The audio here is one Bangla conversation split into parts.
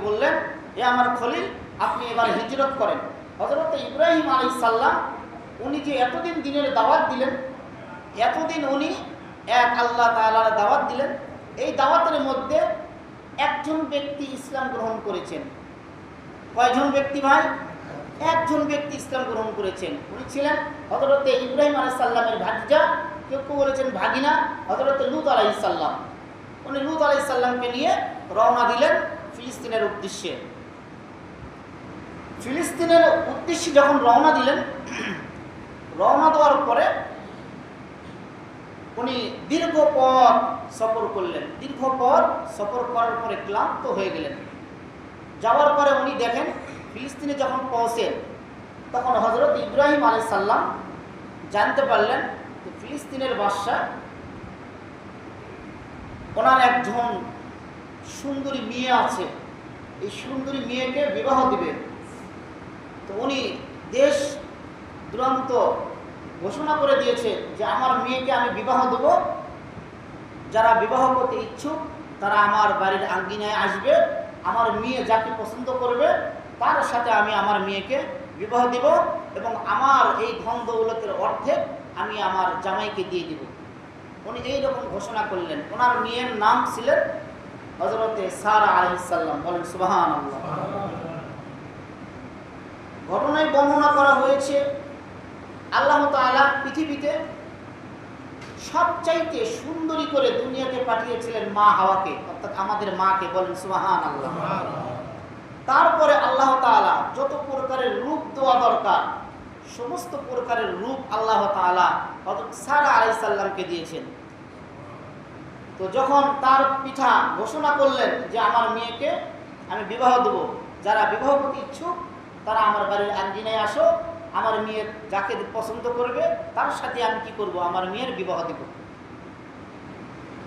বললেন, এ আমার খলিল, আপনি এবার হিজরত করেন। হযরত ইব্রাহিম আলাইহিস সালাম উনি যে এতদিন দিনের দাওয়াত দিলেন, এতদিন উনি এক আল্লাহ তাআলার দাওয়াত দিলেন, এই দাওয়াতের মধ্যে একজন ব্যক্তি ইসলাম গ্রহণ করেছেন। কয়জন ব্যক্তি ভাই? একজন ব্যক্তি ইসলাম গ্রহণ করেছেন। উনি ছিলেন হযরত ইব্রাহিম আলাইহিস সালামের ভাতিজা, কেউ কেউ বলেছেন ভাগিনা, হযরত লূত আলাইহিস সালাম। উনি লূত আলাইহিস সালামকে নিয়ে রওনা দিলেন ফিলিস্তিনের উদ্দেশ্যে। ফিলিস্তিনের উদ্দেশ্যে যখন রওনা দিলেন, রওনা দেওয়ার পরে উনি দীর্ঘ পথ সফর করলেন। দীর্ঘ পথ সফর করার পরে ক্লান্ত হয়ে গেলেন। যাওয়ার পরে উনি দেখেন ফিলিস্তিনে যখন পৌঁছেন, তখন হযরত ইব্রাহিম আলাইহিস সালাম জানতে পারলেন যে ফিলিস্তিনের বাদশা ওনার একজন সুন্দরী মেয়ে আছে, এই সুন্দরী মেয়েকে বিবাহ দিবে। তো উনি দেশ দুরন্ত ঘোষণা করে দিয়েছে যে আমার মেয়েকে আমি বিবাহ দেব, যারা বিবাহ করতে ইচ্ছুক তারা আমার বাড়ির আঙ্গিনায় আসবে, আমার মেয়ে যাকে পছন্দ করবে তার সাথে আমি আমার মেয়েকে বিবাহ দিব এবং আমার এই ধন দৌলতের অর্ধেক আমি আমার জামাইকে দিয়ে দিব। উনি এইরকম ঘোষণা করলেন। ওনার মেয়ের নাম ছিলেন হযরতে সারা আলাইহিস সালাম। বলেন সুবহানাল্লাহ। ঘটনায় বর্ণনা করা হয়েছে আল্লাহ তাআলা পৃথিবীতে সবচাইতে সুন্দরী করে দুনিয়াতে পাঠিয়েছিলেন মা হাওয়াকে, অর্থাৎ আমাদের মাকে। বলেন সুবহানাল্লাহ। তারপরে আল্লাহ তাআলা যত প্রকারের রূপ দেওয়া দরকার সমস্ত প্রকারের রূপ আল্লাহ তাআলা হযরত সারা আলাইহিস সালামকে দিয়েছেন। তো যখন তার পিতা ঘোষণা করলেন যে আমার মেয়েকে আমি বিবাহ দেব, যারা বিবাহ করতে ইচ্ছুক তারা আমার বাড়ির আঙ্গিনায় আসো, আমার মেয়ের যাকে পছন্দ করবে তার সাথে আমি কি করব, আমার মেয়ের বিবাহ দেব।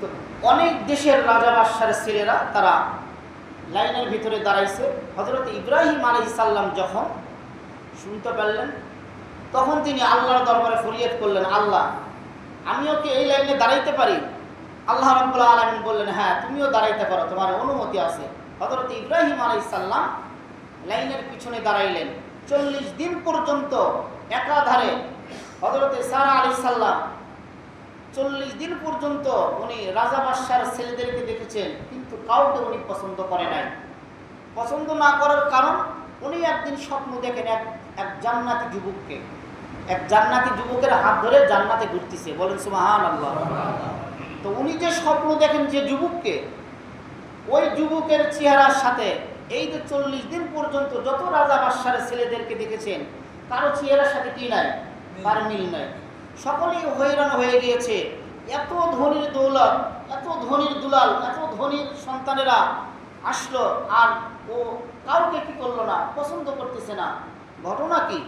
তো অনেক দেশের রাজা বাদশার ছেলেরা তারা লাইনের ভিতরে দাঁড়াইছে। হযরত ইব্রাহিম আলাইহিস সালাম যখন শুনতে পারলেন, তখন তিনি আল্লাহর দরবারে ফরিয়াদ করলেন, আল্লাহ আমিও কি এই লাইনে দাঁড়াইতে পারি? আল্লাহ রাব্বুল আলামিন বললেন, হ্যাঁ তুমিও দাঁড়াইতে পারো, তোমার অনুমতি আছে। হযরত ইব্রাহিম আলাইহিস সালাম লাইনের পিছনে দাঁড়াইলেন। 40 দিন পর্যন্ত একাধারে হযরতে সারা আলাইহিস সালাম 40 দিন পর্যন্ত উনি রাজা বাদশার ছেলেদেরকে দেখেছেন, কিন্তু কাউকে উনি পছন্দ করে নাই। পছন্দ না করার কারণ, উনি একদিন স্বপ্ন দেখেন এক জান্নাতি যুবককে, এক জান্নাতি যুবকের হাত ধরে জান্নাতে ঘুরতেছে। বলেন সুবহানাল্লাহ। তো উনি যে স্বপ্ন দেখেন যে যুবককে, ওই যুবকের চেহারার সাথে এই যে 40 দিন পর্যন্ত যত রাজা বাদশার ছেলেদেরকে দেখেছেন কারো চেহারার সাথে কি নাই, তার মিল নাই। সকলেই হয়রান হয়ে গিয়েছে। এত ধনীর দৌলত, এত ধনীর দুলাল, এত ধনীর সন্তানেরা আসলো আর ও কাউকে কি করলো না, পছন্দ করতেছে না। ঘটনা কি?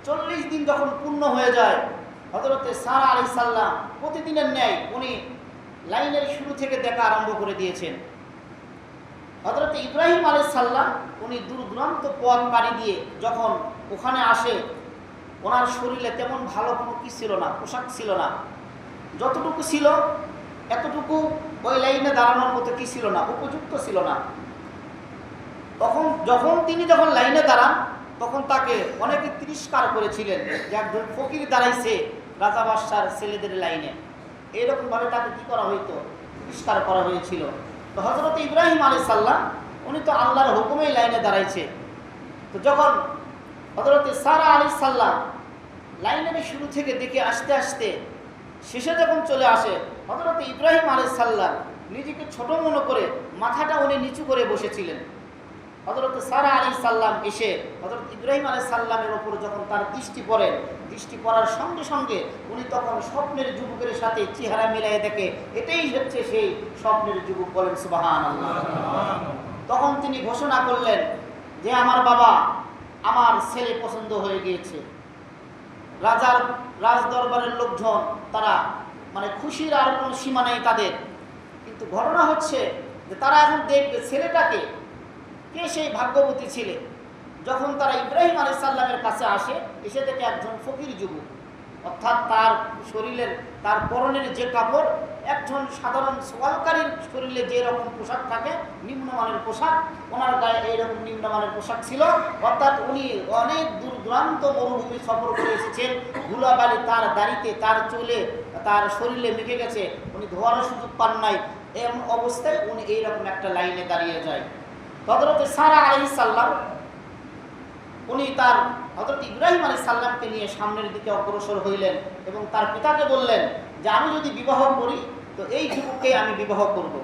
40 দিন যখন পূর্ণ হয়ে যায়, হযরতে সারা আলাইহিস সালাম প্রতিদিনের ন্যায় উনি লাইনের শুরু থেকে দেখা আরম্ভ করে দিয়েছেন। হযরতে ইব্রাহিম আলাইহিস সালাম উনি দূর দূরান্ত পথ পাড়ি দিয়ে যখন ওখানে আসে, ওনার শরীরে তেমন ভালো কোনো কি ছিল না, পোশাক ছিল না। যতটুকু ছিল এতটুকু ওই লাইনে দাঁড়ানোর মতো কি ছিল না, উপযুক্ত ছিল না। যখন তিনি লাইনে দাঁড়ান, তখন তাকে অনেকে তিরস্কার করেছিলেন যে একজন ফকির দাঁড়াইছে রাজা বাদশার ছেলেদের লাইনে। এইরকমভাবে তাকে কি করা হইতো, তিরস্কার করা হয়েছিল। তো হযরত ইব্রাহিম আলাইহিস সালাম উনি তো আল্লাহর হুকুমেই লাইনে দাঁড়াইছে। তো যখন হযরতে সারা আলাইহিস সালাম লাইনের শুরু থেকে দেখে আস্তে আস্তে শেষে যখন চলে আসে, হযরত ইব্রাহিম আলাইহিস সালাম নিজেকে ছোট মনে করে মাথাটা উনি নিচু করে বসেছিলেন। হযরত সারা আলাইহিস সালাম এসে হযরত ইব্রাহিম আলাইহিস সালামের উপর যখন তার দৃষ্টি পড়ে, দৃষ্টি পড়ার সঙ্গে সঙ্গে উনি তখন স্বপ্নের যুবকের সাথে চেহারা মিলিয়ে দেখে এটাই হচ্ছে সেই স্বপ্নের যুবক। বলেন সুবহানাল্লাহ। তখন তিনি ঘোষণা করলেন যে আমার বাবা, আমার ছেলে পছন্দ হয়ে গিয়েছে। রাজ দরবারের লোকজন তারা মানে খুশির আর কোনো সীমা নেই তাদের। কিন্তু ঘটনা হচ্ছে যে তারা এখন দেখবে ছেলেটাকে, কে সেই ভাগ্যবতী ছেলে। যখন তারা ইব্রাহিম আলাইহিস সালামের কাছে আসে, এসে দেখে একজন ফকির যুবক, অর্থাৎ তার শরীরের তার পরনের যে কাপড়, একজন সাধারণ সওয়ালকারীর শরীরে যে রকম পোশাক থাকে নিম্নমানের পোশাক, ওনার গায়ে এইরকম নিম্নমানের পোশাক ছিল। অর্থাৎ উনি অনেক দূর দূরান্ত মরুভূমি সফর করে এসেছেন, ধুলাবালি তার দাড়িতে, তার চুলে, তার শরীরে মেখে গেছে, উনি ধোয়ারও সুযোগ পান নাই। এমন অবস্থায় উনি এইরকম একটা লাইনে দাঁড়িয়ে যায়। হযরত সারা আলাইহিস সালাম উনি তার হযরত ইব্রাহিম আলাইহিস সালামকে নিয়ে সামনের দিকে অগ্রসর হইলেন এবং তার পিতাকে বললেন যে আমি যদি বিবাহ করি তো এই যুবককে আমি বিবাহ করব।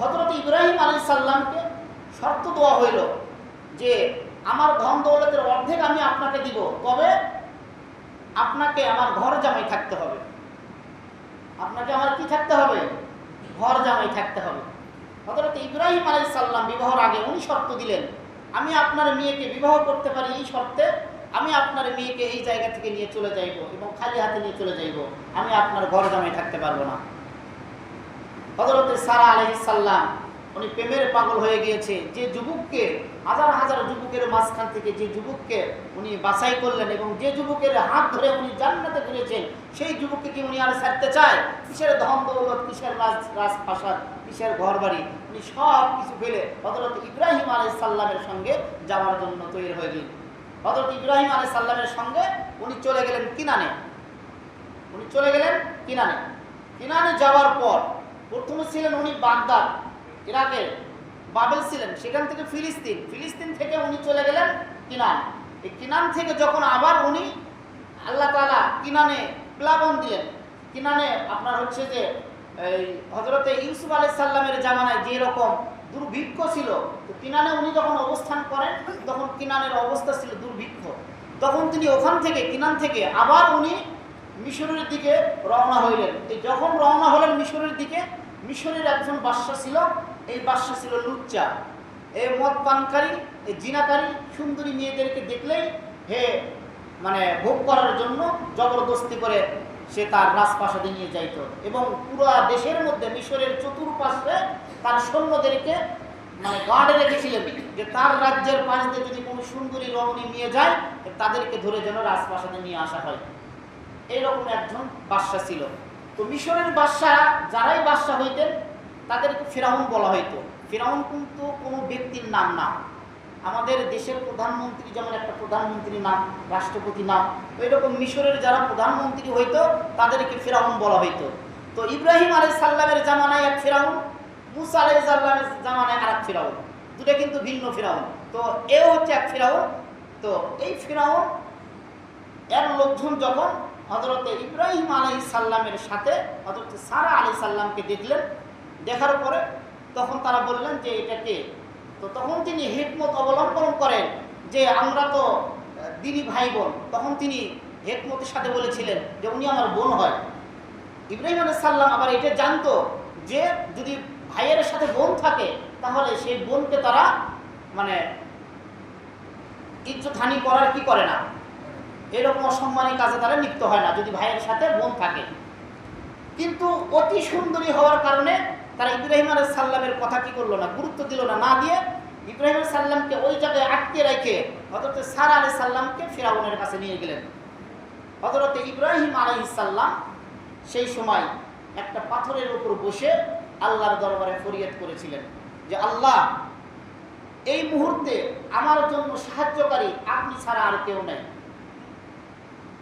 হযরত ইব্রাহিম আলাইহিস সালামকে শর্ত দেওয়া হইল যে আমার ধন দৌলতের অর্ধেক আমি আপনাকে দিব, তবে আপনাকে আমার ঘর জামাই থাকতে হবে। আপনাকে আমার কি থাকতে হবে? ঘর জামাই থাকতে হবে। হযরত ইব্রাহিম আলাইহিস সালাম বিবাহের আগে উনি শর্ত দিলেন, আমি আপনার মেয়েকে বিবাহ করতে পারি এই শর্তে, আমি আপনার মেয়েকে এই জায়গা থেকে নিয়ে চলে যাইব এবং খালি হাতে নিয়ে চলে যাইব, আমি আপনার ঘর জামাই থাকতে পারবো না। হযরত সারা আলাইহিস সালাম উনি প্রেমের পাগল হয়ে গিয়েছে। যে যুবককে, হাজার হাজার যুবকের মাঝখান থেকে যে যুবককে উনি বাছাই করলেন এবং যে যুবকের হাত ধরে উনি জান্নাতে ঘুরেছেন, সেই যুবককে কি উনি আর ছাড়তে চায়? কিসের ধন দৌলত, কিসের রাজপ্রাসাদ, কিসের ঘর বাড়ি, উনি সব কিছু ফেলে হযরত ইব্রাহিম আলাইহিস সালামের সঙ্গে যাওয়ার জন্য তৈরি হয়ে গেলেন। হযরত ইব্রাহিম আলাইহিস সালামের সঙ্গে উনি চলে গেলেন কিনানে। উনি চলে গেলেন কিনানে। কিনানে যাওয়ার পর প্রথমে ছিলেন উনি বাগদাদ, ইরাকের বাবেল ছিলেন, সেখান থেকে ফিলিস্তিন, ফিলিস্তিন থেকে উনি চলে গেলেন কিনান। এই কিনান থেকে যখন আবার উনি আল্লাহ তাআলা কিনানে প্লাবন দিলেন। কিনানে আপনার হচ্ছে যে এই হযরতে ইউসুফ আলাইহিস সালামের জামানায় যে রকম দুর্ভিক্ষ ছিল, তো কিনানে উনি যখন অবস্থান করেন তখন কিনানের অবস্থা ছিল দুর্ভিক্ষ। তখন তিনি ওখান থেকে কিনান থেকে আবার উনি মিশরের দিকে রওনা হইলেন। এই যখন রওনা হলেন মিশরের দিকে, মিশরের একজন বাদশা ছিল, এই বাদশা ছিল লুচ্চা, এই মদ পানকারী, এই জিনাকারী, সুন্দরী মেয়েদেরকে দেখলেই হে মানে ভোগ করার জন্য জবরদস্তি করে সে তার রাজপ্রাসাদে নিয়ে যাইত এবং পুরো দেশের মধ্যে মিশরের চতুর্পাশে তার সৈন্যদেরকে মানে গার্ডে রেখেছিলেন যে তার রাজ্যের পাশ দিয়ে যদি কোনো সুন্দরী রমণী নিয়ে যায় তাদেরকে ধরে যেন রাজপ্রাসাদে নিয়ে আসা হয়। এইরকম একজন বাদশা ছিল। তো মিশরের বাদশা যারাই বাদশা হইতেন তাদেরকে ফেরাউন বলা হইতো। ফেরাউন কিন্তু কোনো ব্যক্তির নাম না। আমাদের দেশের প্রধানমন্ত্রী যেমন একটা প্রধানমন্ত্রী নাম, রাষ্ট্রপতি নাম, ওইরকম মিশরের যারা প্রধানমন্ত্রী হইতো তাদেরকে ফেরাউন বলা হইতো। তো ইব্রাহিম আলাইহিস সালামের জামানায় এক ফেরাউন, মুসা আলাইহিস সালামের জামানায় আরেক ফেরাউন, দুটো কিন্তু ভিন্ন ফেরাউন। তো এও হচ্ছে এক ফেরাউন। তো এই ফেরাউন এর লোকজন যখন হযরত ইব্রাহিম আলাইহিস সালামের সাথে হযরত সারা আলাইহিস সালামকে দেখলেন, দেখার পরে তখন তারা বললেন যে এটা কে? তো তখন তিনি হিকমত অবলম্বন করেন যে আমরা তো দিনী ভাই বোন। তখন তিনি হিকমতের সাথে বলেছিলেন যে উনি আমার বোন হয়। ইব্রাহিম আলাইহিস সালাম আবার এটা জানতো যে যদি ভাইয়ের সাথে বোন থাকে তাহলে সেই বোনকে তারা মানে ইজ্জতহানি করার কি করে না, এরকম অসম্মানী কাজে তারা লিপ্ত হয় না যদি ভাইয়ের সাথে বোন থাকে। কিন্তু অতি সুন্দরী হওয়ার কারণে তারা ইব্রাহিম আলাইহিস সালামের কথা কি করলো না, গুরুত্ব দিল না, না দিয়ে ইব্রাহিম আলাইহিস সালামকে ওই জায়গায় আটকে রেখে হযরত সারা আলাইহিস সালামকে ফিরআউনের কাছে নিয়ে গেলেন। হযরত ইব্রাহিম আলাইহিস সালাম সেই সময় একটা পাথরের উপর বসে আল্লাহর দরবারে ফরিয়াদ করেছিলেন যে আল্লাহ, এই মুহূর্তে আমার জন্য সাহায্যকারী আপনি ছাড়া আর কেউ নেই।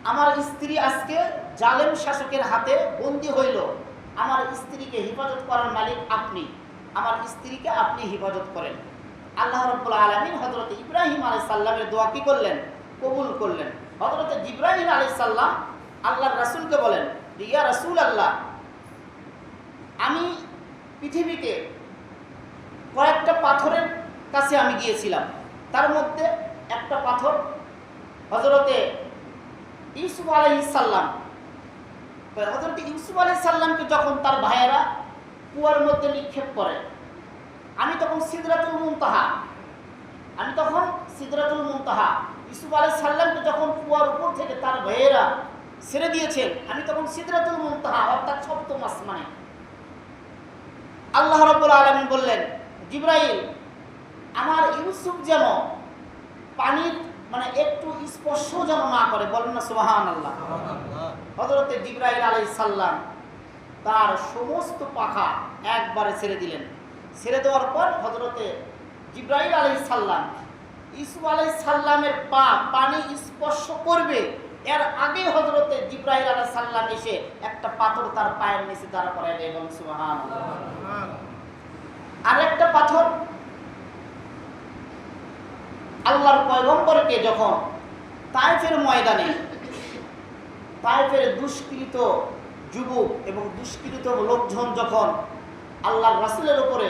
আমার স্ত্রী আজকে জালেম শাসকের হাতে বন্দী হইল, আমার স্ত্রীকে হেফাজত করার মালিক আপনি, আমার স্ত্রীকে আপনি হেফাজত করেন। আল্লাহ রাব্বুল আলামিন হযরত ইব্রাহিম আলাইহিস সালামের দোয়া কি করলেন? কবুল করলেন। হযরত জিবরাইল আলাইহিস সালাম আল্লাহর রাসূলকে বলেন, ইয়া রাসূলুল্লাহ, আমি পৃথিবীতে কয়েকটা পাথরের কাছে আমি গিয়েছিলাম, তার মধ্যে একটা পাথর হযরতে ইউসুফ আলাইহিস সালাম, হযরত ইউসুফ আলাইহিস সালামকে যখন তার ভাইয়েরা কুয়ার মধ্যে নিক্ষেপ করে, আমি তখন সিদরাতুল মুনতাহা, ইউসুফ আলাইহিস সালামকে যখন কুয়ার উপর থেকে তার ভাইয়েরা ছেড়ে দিয়েছেন, আমি তখন সিদরাতুল মুনতাহা অর্থাৎ সপ্তম আসমানে। আল্লাহ রাব্বুল আলামিন বললেন, জিবরাইল, আমার ইউসুফ যেন পানির মানে একটু স্পর্শ যেন না করে, বলেন না সুবহানাল্লাহ। হযরতে জিবরাইল আলাইহিস সালাম তার সমস্ত পাখা একবারে ছেড়ে দিলেন। ছেড়ে দেওয়ার পর হযরতে জিবরাইল আলাইহিস সালাম ইউসুফ আলাইহিস সালামের পা পানি স্পর্শ করবে, এর আগে হযরতে জিবরাইল আলাইহিস সালাম এসে একটা পাথর তার পায়ের নিচে দাঁড় করায় দেয়। বলেন সুবহানাল্লাহ। আরেকটা পাথর আল্লাহর পয়গম্বরকে যখন তায়েফের ময়দানে তায়েফের দুষ্কৃত যুবক এবং দুষ্কৃত লোকজন যখন আল্লাহর রাসূলের উপরে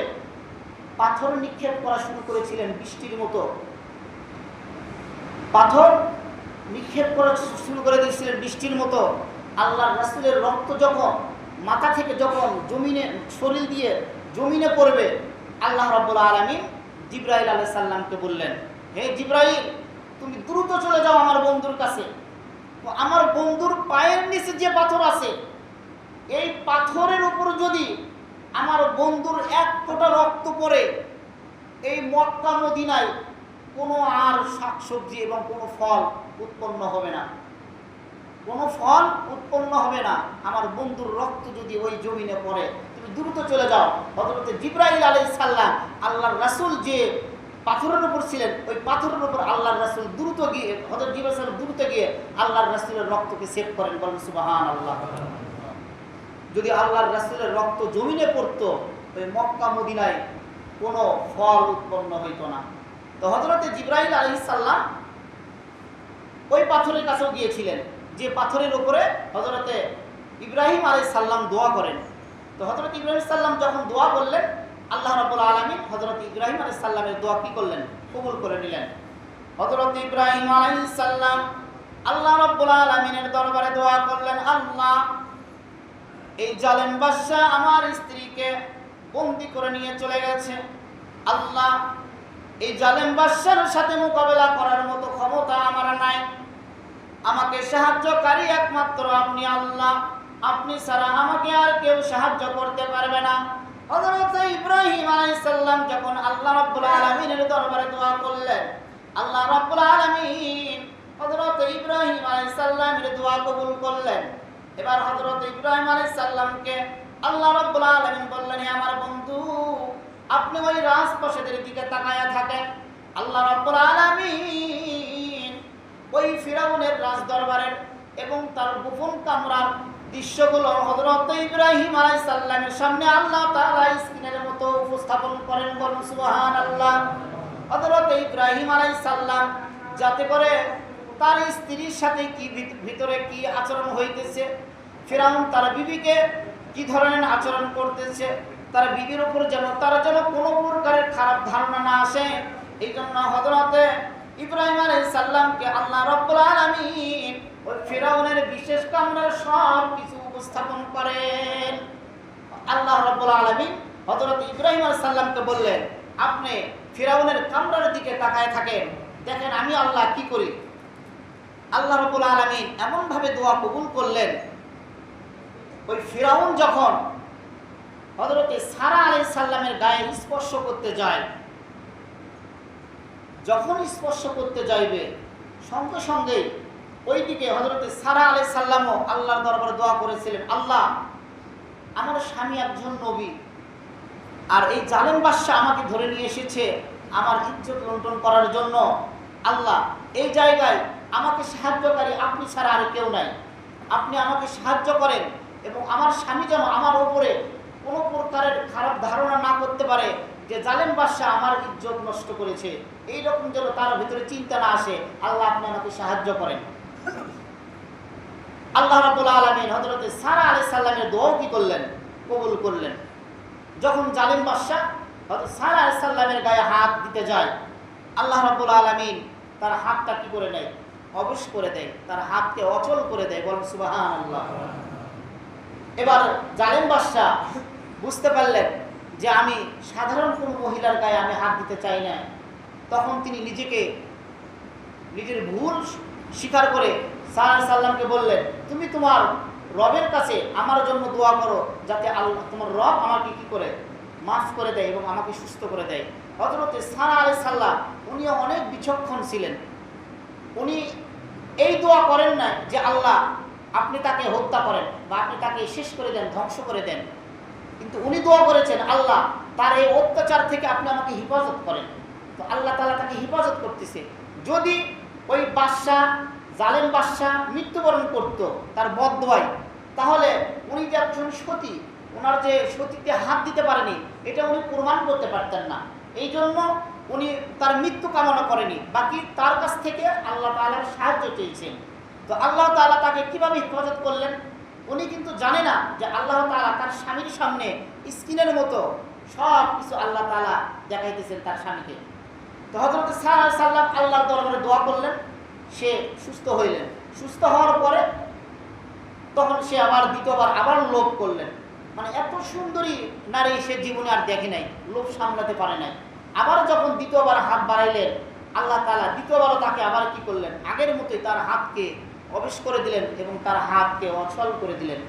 পাথর নিক্ষেপ করা শুরু করেছিলেন, বৃষ্টির মতো পাথর নিক্ষেপ করা শুরু করে দিয়েছিলেন বৃষ্টির মতো, আল্লাহর রাসূলের রক্ত যখন মাথা থেকে যখন জমিনে শরীর দিয়ে জমিনে পড়বে, আল্লাহ রাব্বুল আলামিন জিবরাইল আলাইহিস সালামকে বললেন, হে জিবরাইল, তুমি দ্রুত চলে যাও আমার বন্ধুর কাছে। তো আমার বন্ধুর পায়ের নিচে যে পাথর আছে, এই পাথরের উপর যদি আমার বন্ধুর এক ফোঁটা রক্ত পড়ে, এই মক্কা মদিনায় কোনো আর শাকসবজি এবং কোনো ফল উৎপন্ন হবে না, কোনো ফল উৎপন্ন হবে না। আমার বন্ধুর রক্ত যদি ওই জমিনে পড়ে, তুমি দ্রুত চলে যাও। হযরতে জিবরাইল আলাইহিস সালাম আল্লাহর রাসূল যে পাথরের উপর ছিলেন, ওই পাথরের উপর আল্লাহর রাসূল দ্রুত গিয়ে হযরত জিবরাইল সালাম দ্রুত গিয়ে আল্লাহর রাসূলের রক্তকে সেভ করেন। বলেন সুবহানাল্লাহ। যদি আল্লাহর রাসূলের রক্ত জমিনে পড়তো, ওই মক্কা মদিনায় কোনো ফল উৎপন্ন হইতো না। তো হযরতে জিবরাইল আলাইহিস সালাম ওই পাথরের কাছেও গিয়েছিলেন, যে পাথরের উপরে হযরতে ইব্রাহিম আলাইহিস সালাম দোয়া করেন। তো হযরত ইব্রাহিম সাল্লাম যখন দোয়া করলেন, আল্লাহ রাব্বুল আলামিন হযরত ইব্রাহিম আলাইহিস সালামের দোয়া কি করলেন? কবুল করে নিলেন। হযরত ইব্রাহিম আলাইহিস সালাম আল্লাহ রাব্বুল আলামিনের দরবারে দোয়া করলেন, আল্লাহ, এই জালেম বাদশা আমার স্ত্রীকে বন্দী করে নিয়ে চলে গেছে। আল্লাহ, এই জালেম বাদশার সাথে মোকাবেলা করার মতো ক্ষমতা আমার নাই। আমাকে সাহায্যকারী একমাত্র আপনি আল্লাহ, আপনি ছাড়া আমাকে আর কেউ সাহায্য করতে পারবে না। হযরত ইব্রাহিম আলাইহিস সালাম যখন আল্লাহ রাব্বুল আলামিনের দরবারে দোয়া করলেন, আল্লাহ রাব্বুল আলামিন হযরত ইব্রাহিম আলাইহিস সালামের দোয়া কবুল করলেন। এবার হযরত ইব্রাহিম আলাইহিস সালামকে আল্লাহ রাব্বুল আলামিন বললেন, হে আমার বন্ধু, আপনি ওই রাজপ্রাসাদের দিকে তাকায়া থাকেন। আল্লাহ রাব্বুল আলামিন ওই ফিরাউনের রাজ দরবারের এবং তার গোপন কামরার দৃশ্যগুলো হযরত ইব্রাহিম আলাইহিস সালামের সামনে আল্লাহ তাআলা স্ক্রিনের মতো উপস্থাপন করেন। বলুন সুবহানাল্লাহ। হযরত ইব্রাহিম আলাইহিস সালাম যাতে করে তার স্ত্রীর সাথে কি ভিতরে কি আচরণ হইতেছে, ফিরাউন তার বিবিকে কি ধরনের আচরণ করতেছে, তার বিবির উপর তার যেন কোনো প্রকারের খারাপ ধারণা না আসে, এই জন্য হযরত ইব্রাহিম আলাইহিস সালামকে আল্লাহ রাব্বুল আলামিন ওই ফিরাউনের বিশেষ কামরার সব কিছু উপস্থাপন করেন। আল্লাহ রাব্বুল আলামিন হযরত ইব্রাহিম আলাইহিস সালামকে বললেন, আপনি ফিরাউনের কামরার দিকে তাকায় থাকেন, দেখেন আমি আল্লাহ কি করি। আল্লাহ রাব্বুল আলামিন এমন ভাবে দোয়া কবুল করলেন, ওই ফিরাউন যখন হযরত সারা আলাইহিস সালামের গায়ে স্পর্শ করতে যায়, যখন স্পর্শ করতে যাইবে সঙ্গে সঙ্গে ওইদিকে হযরত সারা আলাইহিস সালামও আল্লাহর দরবারে দোয়া করেছিলেন, আল্লাহ, আমার স্বামী একজন নবী, আর এই জালেম বাদশা আমাকে ধরে নিয়ে এসেছে আমার ইজ্জত লুণ্ঠন করার জন্য। আল্লাহ, এই জায়গায় আমাকে সাহায্যকারী আপনি ছাড়া আর কেউ নাই, আপনি আমাকে সাহায্য করেন এবং আমার স্বামী যেন আমার উপরে কোনো প্রকারের খারাপ ধারণা না করতে পারে যে জালেম বাদশা আমার ইজ্জত নষ্ট করেছে, এই রকম যেন তার ভিতরে চিন্তা না আসে। আল্লাহ, আপনি আমাকে সাহায্য করেন। আল্লাহ রাব্বুল আলামিন হযরত সারা আলাইহিস সালামের দোয়া কি করলেন? কবুল করলেন। যখন জালেম বাদশা হযরত সারা আলাইহিস সালামের গায়ে হাত দিতে যায়, আল্লাহ রাব্বুল আলামিন তার হাতটা কি করে নেয়? অবশ করে দেয়, তার হাতকে অচল করে দেয়। বলেন সুবহানাল্লাহ। এবার জালেম বাদশা বুঝতে পারলেন যে আমি সাধারণ কোনো মহিলার গায়ে আমি হাত দিতে চাই না। তখন তিনি নিজের ভুল স্বীকার করে সাল্লাল্লাহু আলাইহি সাল্লামকে বললেন, তুমি তোমার রবের কাছে আমার জন্য দোয়া করো যাতে আল্লাহ তোমার রব আমাকে কি করে মাফ করে দেয় এবং আমাকে সুস্থ করে দেয়। হযরত সারা আলাইহিস সালাম উনি অনেক বিচক্ষণ ছিলেন। উনি এই দোয়া করেন না যে আল্লাহ আপনি তাকে হত্যা করেন বা আপনি তাকে শেষ করে দেন, ধ্বংস করে দেন। কিন্তু উনি দোয়া করেছেন, আল্লাহ তার এই অত্যাচার থেকে আপনি আমাকে হেফাজত করেন। তো আল্লাহ তাআলা তাকে হেফাজত করতেছে। যদি ওই বাদশাহ, জালেম বাদশাহ মৃত্যুবরণ করত তার বদদোয়ায়, তাহলে উনি যে একজন সতী, ওনার যে সতীতে হাত দিতে পারেনি এটা উনি প্রমাণ করতে পারতেন না। এই জন্য উনি তার মৃত্যু কামনা করেনি, বাকি তার কাছ থেকে আল্লাহ তাআলার সাহায্য চেয়েছেন। তো আল্লাহ তাআলা তাকে কিভাবে হেফাজত করলেন? উনি কিন্তু জানে না যে আল্লাহ তাআলা তার স্বামীর সামনে স্ক্রিনের মতো সব কিছু আল্লাহ তাআলা দেখাইতেছেন তার স্বামীকে। তো হযরত সাল্লাল্লাহু আলাইহি সাল্লাম আল্লাহর দরবারে দোয়া করলেন, সে সুস্থ হইলেন। সুস্থ হওয়ার পরে তখন সে আবার দ্বিতীয়বার আবার লোভ করলেন। মানে এত সুন্দরী নারী সে জীবনে আর দেখে নাই, লোভ সামলাতে পারে নাই। আবার যখন দ্বিতীয়বার হাত বাড়াইলেন, আল্লাহ তাআলা দ্বিতীয়বারও তাকে আবার কি করলেন, আগের মতোই তার হাতকে অবেশ করে দিলেন এবং তার হাতকে অচল করে দিলেন।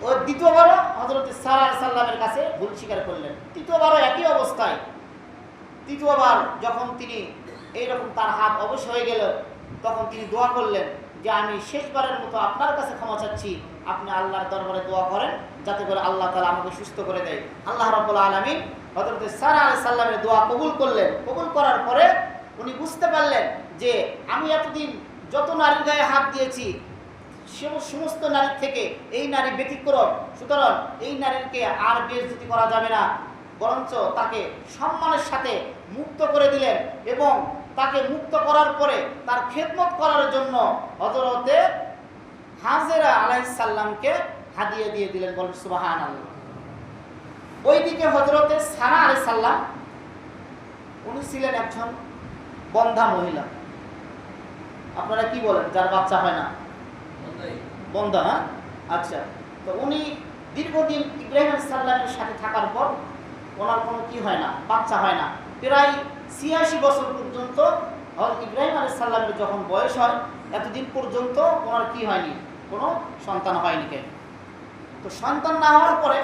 ও দ্বিতীয়বারও হযরত সাল্লাল্লাহু আলাইহি সাল্লামের কাছে ভুল স্বীকার করলেন। তৃতীয়বারও একই অবস্থায়। তৃতীয়বার যখন তিনি এইরকম তার হাত অবশ হয়ে গেল, তখন তিনি দোয়া করলেন যে আমি শেষবারের মতো আপনার কাছে ক্ষমা চাচ্ছি, আপনি আল্লাহর দরবারে দোয়া করেন যাতে করে আল্লাহ তাআলা আমাকে সুস্থ করে দেয়। আল্লাহ রাব্বুল আলামিন হযরত সাল্লাল্লাহু আলাইহি সাল্লামের দোয়া কবুল করলেন। কবুল করার পরে উনি বুঝতে পারলেন যে আমি এতদিন যত নারীর গায়ে হাত দিয়েছি সমস্ত নারীর থেকে এই নারী ব্যতিক্রম, সুতরাং এই নারীকে আর বেইজ্জতি করা যাবে না, বরঞ্চ তাকে সম্মানের সাথে মুক্ত করে দিলেন এবং তাকে মুক্ত করার পরে তার খেদমত করার জন্য হযরতে হাজেরা আলাইহিস সালামকে হাদিয়া দিয়ে দিলেন। বলেন সুবহানাল্লাহ। ওইদিকে হযরতে সারা আলাইহিস সালাম, উনি ছিলেন একজন বন্ধা মহিলা। আপনারা কি বলেন যার বাচ্চা হয় না? বন্ধা, হ্যাঁ? আচ্ছা। তো উনি দীর্ঘদিন ইব্রাহিম আলাইহিস সালামের সাথে থাকার পর ওনার কোনো কি হয় না, বাচ্চা হয় না। প্রায় ৮৬ বছর পর্যন্ত হযরত ইব্রাহিম আলাইহিস সালামের যখন বয়স হয়, এতদিন পর্যন্ত ওনার কি হয়নি, কোনো সন্তান হয়নি। কেন? তো সন্তান না হওয়ার পরে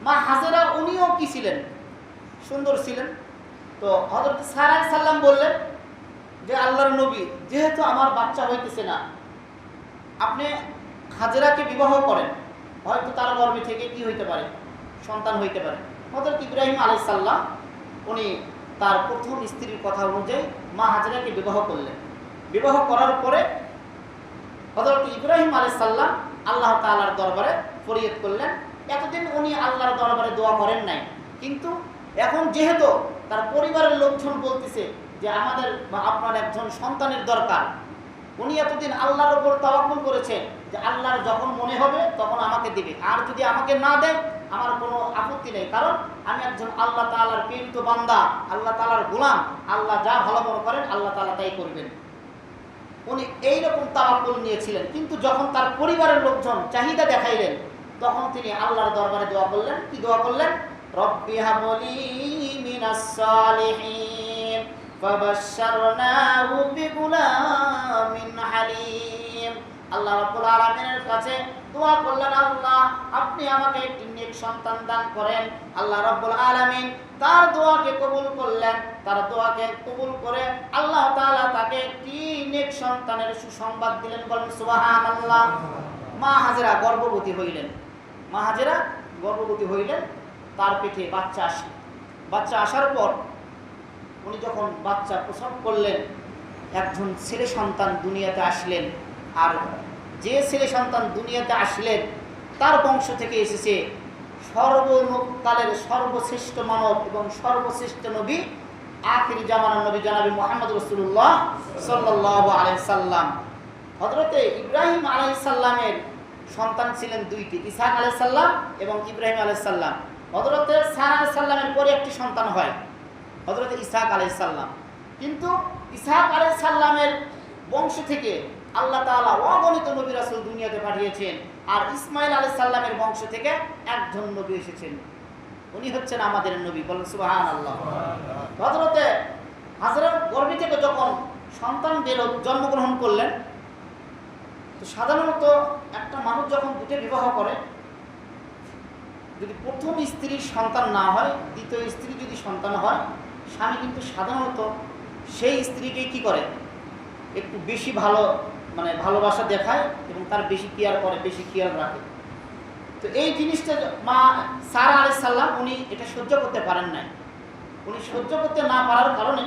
মা হাজেরা উনিও কি ছিলেন, সুন্দর ছিলেন। তো হযরত সারা আলাইহিস সালাম বললেন যে আল্লাহর নবী, যেহেতু আমার বাচ্চা হইতেছে না, আপনি হাজেরাকে বিবাহ করেন, হয়তো তার গর্ভে থেকে কি হইতে পারে, সন্তান হইতে পারে। হযরত ইব্রাহিম আলাইহিস সালাম উনি তার প্রথম স্ত্রীর কথা অনুযায়ী মা হাজেরাকে বিবাহ করলেন। বিবাহ করার পরে হযরত ইব্রাহিম আলাইহিস সালাম আল্লাহ তাআলার দরবারে ফরিয়াদ করলেন। এতদিন উনি আল্লাহর দরবারে দোয়া করেন নাই, কিন্তু এখন যেহেতু তার পরিবারের লোকজন বলতেছে যে আমাদের বা আপনার একজন সন্তানের দরকার, উনি এতদিন আল্লাহর উপর তাওয়াক্কুল করেছেন যে আল্লাহর যখন মনে হবে তখন আমাকে দিবে, আর যদি আমাকে না দেয় আমার কোনো আপত্তি নেই, কারণ আমি একজন আল্লাহ তাআলার প্রেরিত বান্দা, আল্লাহ তাআলার গোলাম। আল্লাহ যা ভালো মনে করেন আল্লাহ তাআলা তাই করবেন। উনি এইরকম তাওয়াক্কুল নিয়েছিলেন। কিন্তু যখন তার পরিবারের লোকজন চাহিদা দেখাইলেন, তখন তিনি আল্লাহর দরবারে দোয়া করলেন। কি দোয়া করলেন? রব্বি হাবলি মিনাস সালিহিন ফাবাশশারনাহু বিগুলামিন হালিম। আল্লাহ রাব্বুল আলামিনের কাছে দোয়া করলেন, আল্লাহ আপনি আমাকে একটি নেক সন্তান দান করেন। আল্লাহ রাব্বুল আলামিন তার দোয়াকে কবুল করলেন। তার দোয়াকে কবুল করে আল্লাহ তাআলা তাকে একটি নেক সন্তানের সুসংবাদ দিলেন। বলেন সুবহানাল্লাহ। মা হাজেরা গর্ভবতী হইলেন। মা হাজেরা গর্ভবতী হইলেন, তার পেটে বাচ্চা আসে। বাচ্চা আসার পর উনি যখন বাচ্চা প্রসব করলেন, একজন ছেলে সন্তান দুনিয়াতে আসলেন। আর যে ছেলে সন্তান দুনিয়াতে আসলেন তার বংশ থেকে এসেছে সর্বকালের সর্বশ্রেষ্ঠ মানব এবং সর্বশ্রেষ্ঠ নবী, আখির জামানার নবী জনাবে মুহাম্মদ রাসূলুল্লাহ সাল্লাল্লাহু আলাইহি সাল্লাম। হযরতে ইব্রাহিম আলাইহিস সালামের সন্তান ছিলেন দুইটি, ইসহাক আলাইহিস সালাম এবং ইব্রাহিম আলাইহিস সালাম। হযরতে সারা আলাইহিস সালামের পরে একটি সন্তান হয়, হযরতে ইসহাক আলাইহিস সালাম। কিন্তু ইসহাক আলাইহিস সালামের বংশ থেকে আল্লাহ তাআলা অগণিত নবী রাসূল দুনিয়াতে পাঠিয়েছেন। আর ইসমাঈল আলাইহিস সালামের বংশ থেকে একজন নবী এসেছেন, উনি হচ্ছেন আমাদের নবী। বলেন সুবহানাল্লাহ। হযরতে হাজেরা গর্ভে থেকে যখন সন্তান জন্মগ্রহণ করলেন, তো সাধারণত একটা মানুষ যখন দুটো বিবাহ করে, যদি প্রথম স্ত্রীর সন্তান না হয়, দ্বিতীয় স্ত্রী যদি সন্তান হয়, স্বামী কিন্তু সাধারণত সেই স্ত্রীকে কি করে, একটু বেশি ভালো মানে ভালোবাসা দেখায় এবং তার বেশি কেয়ার করে, বেশি খেয়াল রাখে। তো এই জিনিসটা মা সারা আলাইহিস সালাম উনি এটা সহ্য করতে পারেন নাই। উনি সহ্য করতে না পারার কারণে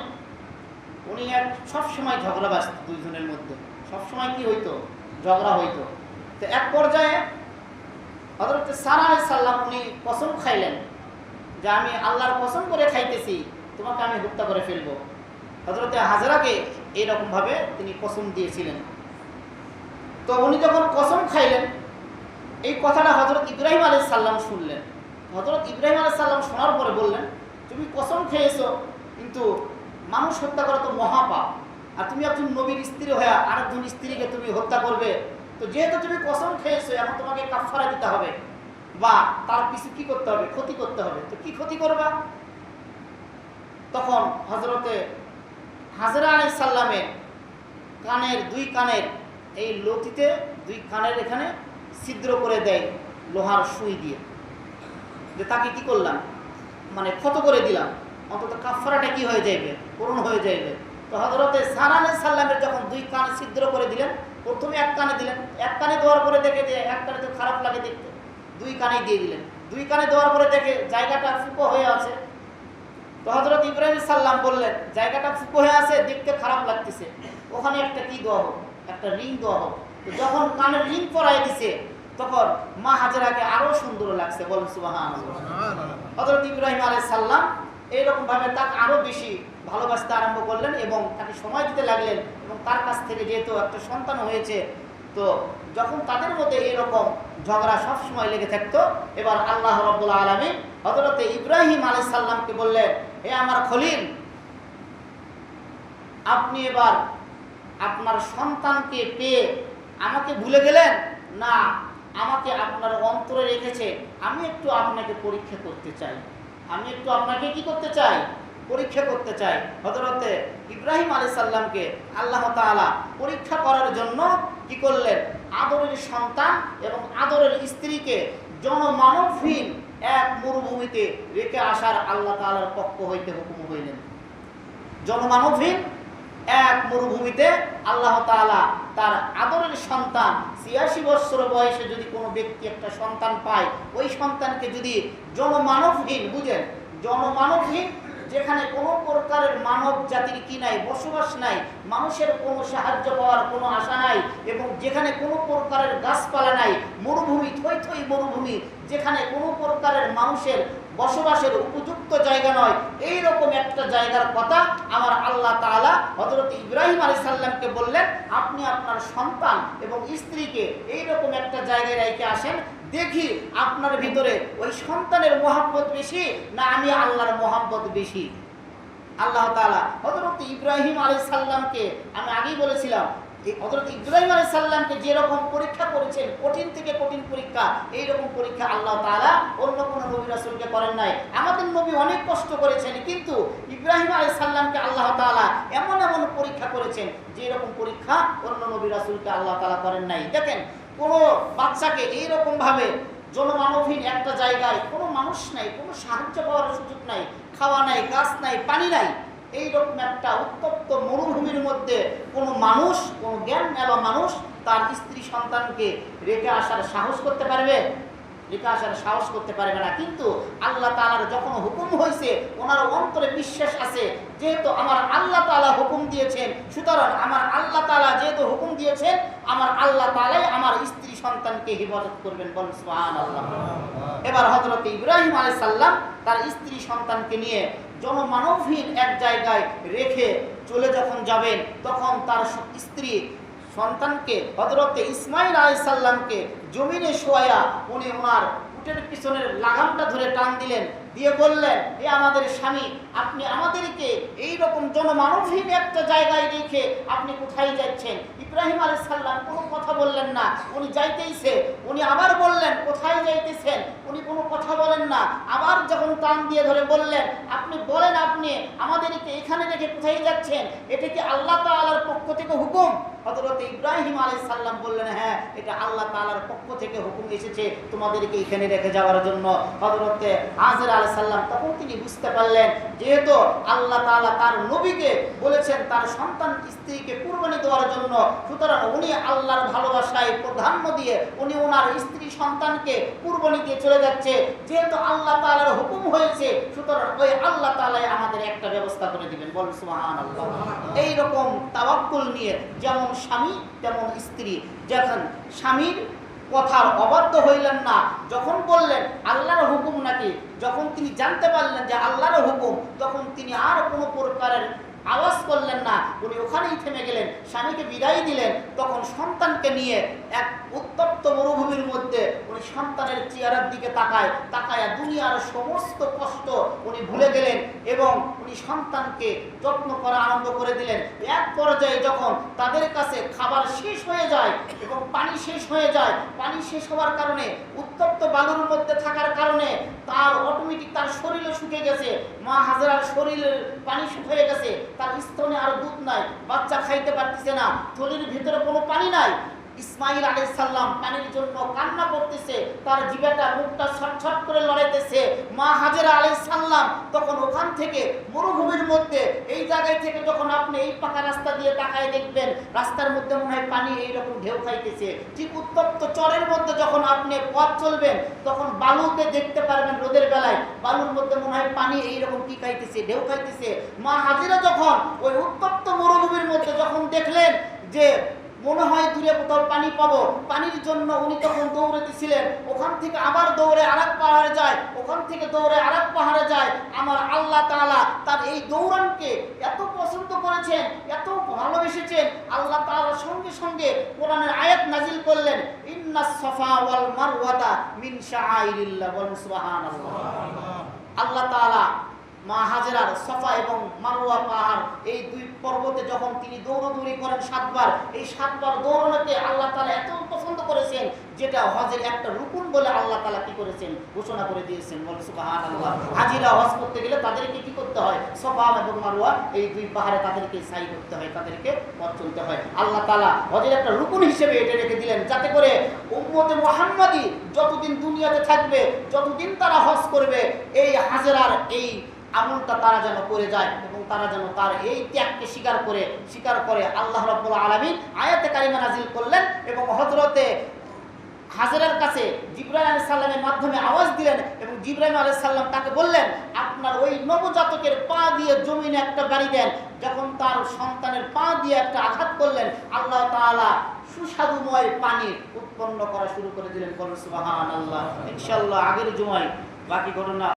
উনি সবসময় ঝগড়াবাজ, দুইজনের মধ্যে সবসময় কি হইতো, ঝগড়া হইতো। তো এক পর্যায়ে হযরত সারা আলাইহিস সালাম উনি কসম খাইলেন যে আমি আল্লাহর কসম করে খাইতেছি, তোমাকে আমি হত্যা করে ফেলবো। হযরত হাজরাকে এইরকম ভাবে তিনি কসম দিয়েছিলেন। তো উনি যখন কসম খাইলেন, এই কথাটা হযরত ইব্রাহিম আলাইহিস সালাম শুনলেন। হযরত ইব্রাহিম আলাইহিস সালাম শোনার পরে বললেন, তুমি কসম খেয়েছো, কিন্তু মানুষ হত্যা করা তো মহাপাপ, আর তুমি একজন নবীর স্ত্রী হয়ে আরেকজন স্ত্রীকে তুমি হত্যা করবে, তো যেহেতু তুমি কসম খেয়েছো এখন তোমাকে কাফারা দিতে হবে বা তার পিছু কি করতে হবে, ক্ষতি করতে হবে। তো কি ক্ষতি করবা? তখন হযরতে হাজরা আলাইহিস সালামের কানের, দুই কানের এই লতিতে, দুই কানের এখানে ছিদ্র করে দেয় লোহার সুই দিয়ে, যে তাকে কি করলাম, মানে ক্ষত করে দিলাম, অন্তত কাফারাটা কি হয়ে যাইবে, পূরণ হয়ে যাইবে। তো হযরতে সারা আলাইহিস সালামের যখন দুই কান ছিদ্র করে দিলেন, প্রথমে এক কানে দিলেন, এক কানে দেওয়ার পরে দেখে যে এক কানে তো খারাপ লাগে দেখতে, দুই কানেই দিয়ে দিলেন। দুই কানে দেওয়ার পরে দেখে জায়গাটা ফুঁকো হয়ে আছে। তো হযরত ইব্রাহিম সাল্লাম বললেন, জায়গাটা ফুঁকো হয়ে আছে, দেখতে খারাপ লাগতেছে, ওখানে একটা কি দেওয়া হোক, একটা রিং দেওয়া হোক। তো যখন কানের রিং পরাই দিছে, তখন মা হাজরাকে আরো সুন্দর লাগছে, বলেন সুবহানাল্লাহ। হযরত ইব্রাহিম আলাইহিস সালাম এইরকম ভাবে তাকে আরো বেশি ভালোবাসতে আরম্ভ করলেন এবং তাকে সময় দিতে লাগলেন। এবং তার কাছ থেকে যেহেতু একটা সন্তান হয়েছে, তো যখন তাদের মধ্যে এরকম ঝগড়া সব সময় লেগে থাকতো, এবার আল্লাহ রাব্বুল আলামিন হযরত ইব্রাহিম আলাইহিস সালামকে বললেন, হে আমার খলিল, আপনি এবার আপনার সন্তানকে পেয়ে আমাকে ভুলে গেলেন না, আমাকে আপনার অন্তরে রেখেছে, আমি একটু আপনাকে পরীক্ষা করতে চাই, আমি একটু আপনাকে কি করতে চাই, পরীক্ষা করতে চাই। হযরতে ইব্রাহিম আলাইহিস সালামকে আল্লাহ তাআলা পরীক্ষা করার জন্য কি করলেন, আদরের সন্তান এবং আদরের স্ত্রীকে জনমানবহীন এক মরুভূমিতে রেখে আসার আল্লাহ তাআলার পক্ষ হইতে হুকুম হইলেন। জনমানবহীন এক মরুভূমিতে আল্লাহ তাআলা তার আদরের সন্তান, ৮৬ বছর বয়সে যদি কোনো ব্যক্তি একটা সন্তান পায়, ওই সন্তানকে যদি জনমানবহীন, বুঝেন, জনমানবহীন, যেখানে কোনো প্রকারের মানব জাতির কি নাই, বসবাস নাই, মানুষের কোনো সাহায্য পাওয়ার কোনো আশা নাই, এবং যেখানে কোনো প্রকারের গাছপালা নাই, মরুভূমি, থই থই মরুভূমি, যেখানে কোনো প্রকারের মানুষের বসবাসের উপযুক্ত জায়গা নয়, এইরকম একটা জায়গার কথা আমার আল্লাহ তাআলা হযরত ইব্রাহিম আলাইহিস সালামকে বললেন, আপনি আপনার সন্তান এবং স্ত্রীকে এইরকম একটা জায়গায় রেখে আসেন, দেখি আপনার ভিতরে ওই সন্তানের মহব্বত বেশি না আমি আল্লাহর মহব্বত বেশি। আল্লাহ তাআলা হযরত ইব্রাহিম আলাইহিস সালামকে, আমি আগেই বলেছিলাম, হযরত ইব্রাহিম আলাইহিস সালামকে যেরকম পরীক্ষা করেছেন, কঠিন থেকে কঠিন পরীক্ষা, এইরকম পরীক্ষা আল্লাহ তাআলা অন্য কোনো নবী রাসূলকে করেন নাই। আমাদের নবী অনেক কষ্ট করেছেন, কিন্তু ইব্রাহিম আলাইহিস সালামকে আল্লাহ তাআলা এমন এমন পরীক্ষা করেছেন যে এরকম পরীক্ষা অন্য নবী রাসূলকে আল্লাহ তাআলা করেন নাই। দেখেন, কোনো বাচ্চাকে এইরকম ভাবে জনমানবহীন একটা জায়গায়, কোনো মানুষ নাই, কোনো সাহায্য পাওয়ার সুযোগ নাই, খাওয়া নাই, গাছ নাই, পানি নাই, এইরকম একটা উত্তপ্ত মরুভূমির মধ্যে কোনো মানুষ, কোনো জ্ঞান এবং মানুষ তার স্ত্রী সন্তানকে রেখে আসার সাহস করতে পারবে? রেখে আসার সাহস করতে পারবে না। কিন্তু আল্লাহ তাআলার যখন হুকুম হয়েছে, ওনার অন্তরে বিশ্বাস আছে, যেহেতু আমার আল্লাহ তাআলা হুকুম দিয়েছেন, সুতরাং আমার আল্লাহ তাআলা যেহেতু হুকুম দিয়েছেন, আমার আল্লাহ তাআলাই আমার স্ত্রী সন্তানকে হেফাজত করবেন, বলেন সুবহানাল্লাহ। এবার হযরত ইব্রাহিম আলাইহিস সালাম তার স্ত্রী সন্তানকে নিয়ে জনমানবহীন এক জায়গায় রেখে চলে যখন যাবেন, তখন তার স্ত্রী সন্তানকে হযরত ইসমাঈল আলাইহিস সালামকে জমিনে শোয়া উনি ওনার উটের পিছনের লাগামটা ধরে টান দিলেন, দিয়ে বললেন, এ আমাদের স্বামী, আপনি আমাদেরকে এইরকম জনমানবহীন একটা জায়গায় রেখে আপনি কোথায় যাচ্ছেন? ইব্রাহিম আলাইহিস সালাম কোনো কথা বললেন না, উনি যাইতেইছে। উনি আবার বললেন, কোথায় যাইতেছেন? উনি কোনো কথা বলেন না। আবার যখন টান দিয়ে ধরে বললেন, আপনি বলেন, আপনি আমাদেরকে এখানে রেখে কোথায় যাচ্ছেন? এটা কি আল্লাহ তাআলার পক্ষ থেকে হুকুম? হযরত ইব্রাহিম আলাইহিস সালাম বললেন, হ্যাঁ এটা আল্লাহ তাআলার পক্ষ থেকে হুকুম এসেছে তোমাদেরকে এখানে রেখে যাওয়ার জন্য। হযরত হাজরা আলাইহিস সালাম তখন তিনি বুঝতে পারলেন যেহেতু আল্লাহ তাআলা তার নবীকে বলেছেন তার সন্তান স্ত্রীকে কুরবানি দেওয়ার জন্য, সুতরাং উনি আল্লাহর ভালোবাসায় প্রাধান্য দিয়ে উনি ওনার স্ত্রী সন্তানকে কুরবানি দিয়ে চলে যাচ্ছে। যেহেতু আল্লাহ তাআলার হুকুম হয়েছে, সুতরাং ওই আল্লাহ তাআলাই আমাদের একটা ব্যবস্থা করে দিবেন। বলুন সুবহানাল্লাহ। এই রকম তাওয়াক্কুল নিয়ে যেমন স্বামী তেমন স্ত্রী, যখন স্বামীর কথার অবাধ্য হইলেন না, যখন বললেন আল্লাহর হুকুম নাকি, যখন তিনি জানতে পারলেন যে আল্লাহর হুকুম, তখন তিনি আর কোনো প্রকারের আওয়াজ করলেন না, উনি ওখানেই থেমে গেলেন, স্বামীকে বিদায় দিলেন। তখন সন্তানকে নিয়ে এক উত্তপ্ত মরুভূমির মধ্যে উনি সন্তানের চেহারার দিকে তাকায় দুনিয়ার সমস্ত কষ্ট উনি ভুলে গেলেন এবং উনি সন্তানকে যত্ন করা আরম্ভ করে দিলেন। এক পর্যায়ে যখন তাদের কাছে খাবার শেষ হয়ে যায় এবং পানি শেষ হয়ে যায়, পানি শেষ হওয়ার কারণে উত্তপ্ত বালুর মধ্যে থাকার কারণে তার অটোমেটিক তার শরীরে শুকিয়ে গেছে, মা হাজরার শরীরের পানি শুকিয়ে গেছে, তার স্তনে আর দুধ নাই, বাচ্চা খাইতে পারতেছে না, থলির ভিতরে কোনো পানি নাই। ইসমাইল আলাইহিস সালাম পানির জন্য কান্না করতেছে, তার জিহ্বাটা মুখটা ছটছট করে লড়াইতেছে। মা হাজরা আলাইহিস সালাম তখন ওখান থেকে মরুভূমির মধ্যে এই জায়গায় থেকে যখন আপনি এই পাকা রাস্তা দিয়ে তাকায় দেখবেন, রাস্তার মধ্যে মনে হয় পানি এইরকম ঢেউ খাইতেছে। ঠিক উত্তপ্ত চরের মধ্যে যখন আপনি পথ চলবেন, তখন বালুতে দেখতে পারবেন রোদের বেলায় বালুর মধ্যে মনে হয় পানি এইরকম কি খাইতেছে, ঢেউ খাইতেছে। মা হাজরা যখন ওই উত্তপ্ত মরুভূমির মধ্যে যখন দেখলেন যে মনে হয় দূরে কোথাও পানি পাবো, পানির জন্য উনি তখন দৌড়াতেছিলেন। ওখান থেকে আবার দৌড়ে আরেক পাহাড়ে যায়, ওখান থেকে দৌড়ে আরেক পাহাড়ে যায়। আমার আল্লাহ তাআলা তার এই দৌড়ানকে এত পছন্দ করেছেন, এত ভালোবেসেছেন, আল্লাহ তাআলা সঙ্গে সঙ্গে কোরআনের আয়াত নাজিল করলেন, ইন্নাস সাফা ওয়াল মারওয়াতা মিন শাআইরিল্লাহ। বলুন সুবহানাল্লাহ। আল্লাহ তাআলা মা হাজরার সাফা এবং মারওয়া পাহাড় এই দুই পর্বতে যখন তিনি দৌড়াদৌড়ি করেন 7 বার, এই 7 বার দৌড়ানোকে আল্লাহ তাআলা এত পছন্দ করেছেন যেটা হজের একটা রুকুন বলে আল্লাহ তাআলা কি করেছেন, ঘোষণা করে দিয়েছেন। বলেন সুবহানাল্লাহ। হাজিরা হজ করতে গেলে তাদেরকে কি করতে হয়, সাফা এবং মারওয়া এই দুই পাহাড়ে তাদেরকে সাই করতে হয়, তাদেরকে পথ চলতে হয়। আল্লাহ তাআলা হজের একটা রুকুন হিসেবে এটা রেখে দিলেন, যাতে করে উম্মতে মুহাম্মাদি যতদিন দুনিয়াতে থাকবে, যতদিন তারা হজ করবে, এই হাজরার এই আমলটা তারা যেন করে যায় এবং তারা যেন তার এই ত্যাগকে স্বীকার করে। আল্লাহ রাব্বুল আলামিন আয়াতে কারিমা নাজিল করলেন এবং হযরতে হাজরার কাছে জিবরাইল আলাইহিস সালামের মাধ্যমে আওয়াজ দিলেন এবং জিবরাইল আলাইহিস সালাম তাকে বললেন, আপনার ওই নবজাতকের পা দিয়ে জমিনে একটা বাড়ি দেন। যখন তার সন্তানের পা দিয়ে একটা আঘাত করলেন, আল্লাহ তাআলা সুস্বাদুময় পানি উৎপন্ন করা শুরু করে দিলেন। বলুন সুবহানাল্লাহ। ইনশাআল্লাহ আগের জুমায় বাকি ঘটনা